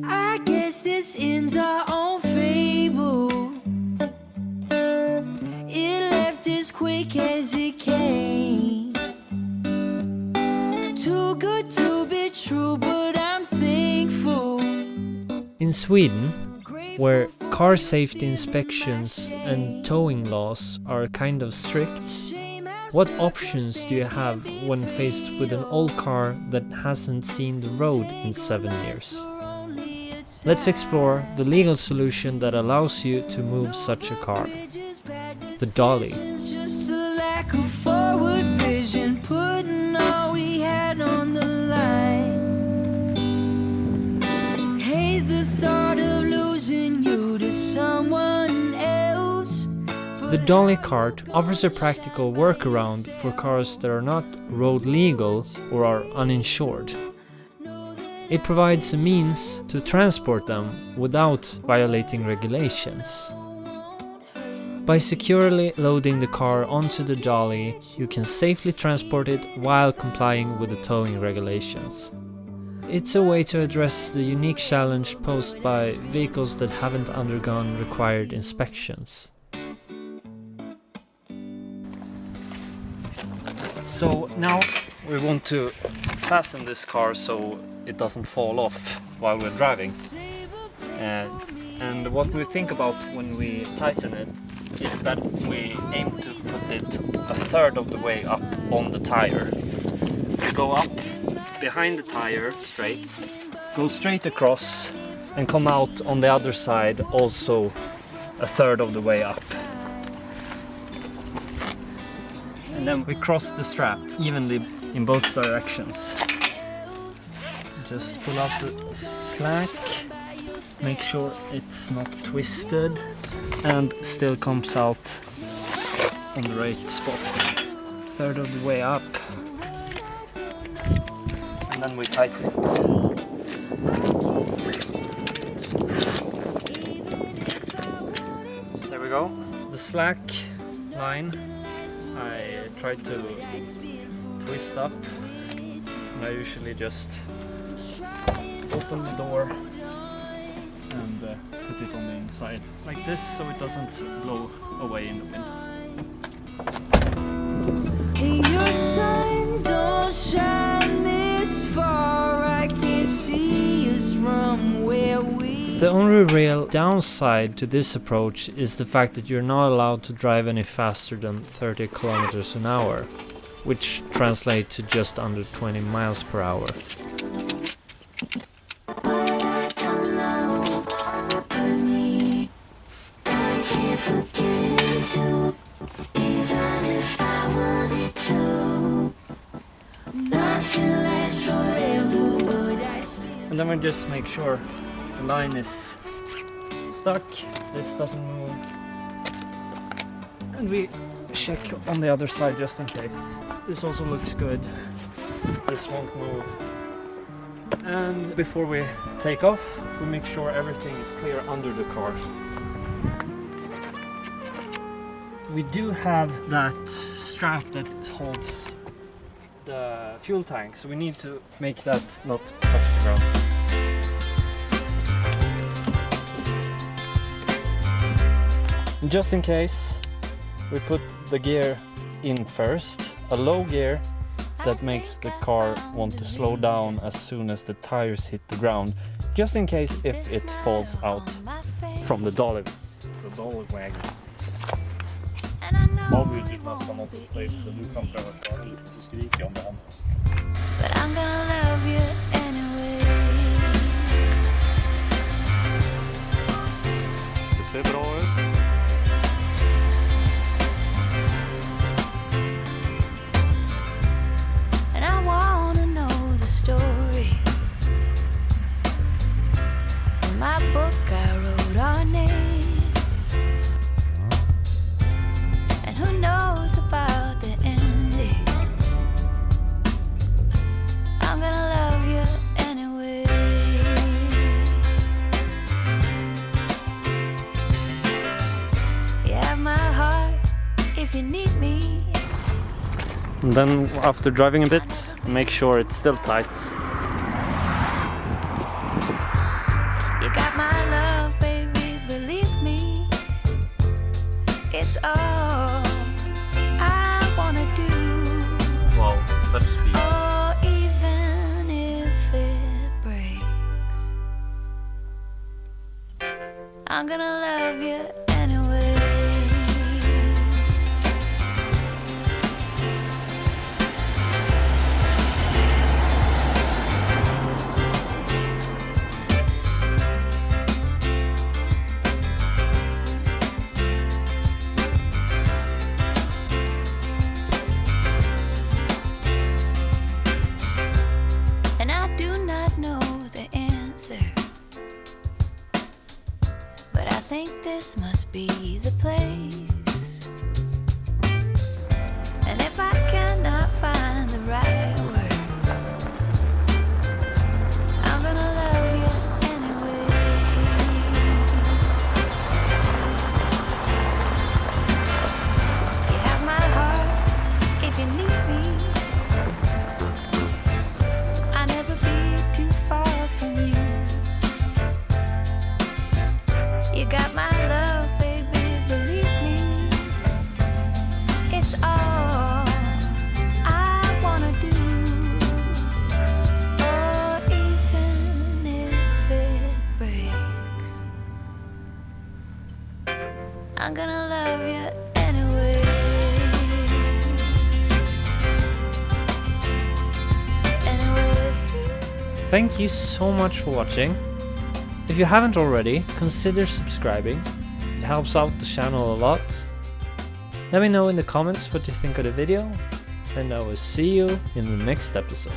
I guess this ends our own fable. It left as quick as it came. Too good to be true, but I'm thankful. In Sweden, where car safety inspections and towing laws are kind of strict, what options do you have when faced with an old car that hasn't seen the road in 7 years? Let's explore the legal solution that allows you to move such a car. The dolly. Just a lack of forward vision, putting all we had on the line. Hate the thought of losing you to someone else. The dolly cart offers a practical workaround for cars that are not road legal or are uninsured. It provides a means to transport them without violating regulations. By securely loading the car onto the dolly, you can safely transport it while complying with the towing regulations. It's a way to address the unique challenge posed by vehicles that haven't undergone required inspections. So now we want to fasten this car so it doesn't fall off while we're driving. And what we think about when we tighten it is that we aim to put it a third of the way up on the tire. We go up behind the tire straight, go straight across and come out on the other side also a third of the way up. And then we cross the strap evenly in both directions. Just pull out the slack, make sure it's not twisted and still comes out on the right spot. Third of the way up. And then we tighten it. There we go. The slack line I try to twist up, and I usually just open the door and put it on the inside like this so it doesn't blow away in the wind. Your sun don't shine this far, I can't see us from where we. The only real downside to this approach is the fact that you're not allowed to drive any faster than 30 kilometers an hour, which translates to just under 20 miles per hour. And then we just make sure the line is stuck, this doesn't move. And we check on the other side just in case. This also looks good, this won't move. And before we take off, we make sure everything is clear under the car. We do have that strap that holds the fuel tank, so we need to make that not touch the ground. Just in case, we put the gear in first, a low gear that makes the car want to slow down as soon as the tires hit the ground, just in case if it falls out from the dolly wagon. Avbryter nästan något safe, så du kan pröva att köra lite så skriker jag om det händer. But I'm gonna love you anyway. Det ser bra ut. And I wanna know the story. In my book I wrote our names. And who knows about the ending? I'm gonna love you anyway. You have my heart if you need me. And then after driving a bit, make sure it's still tight. this must be the place. And if I cannot find the right words, I'm gonna love you anyway. You have my heart if you need me. I'll never be too far from you. You got my love, baby, believe me. It's all I wanna do. Or even if it breaks, I'm gonna love you anyway. Anyway. Thank you so much for watching. If you haven't already, consider subscribing. It helps out the channel a lot. Let me know in the comments what you think of the video, and I will see you in the next episode.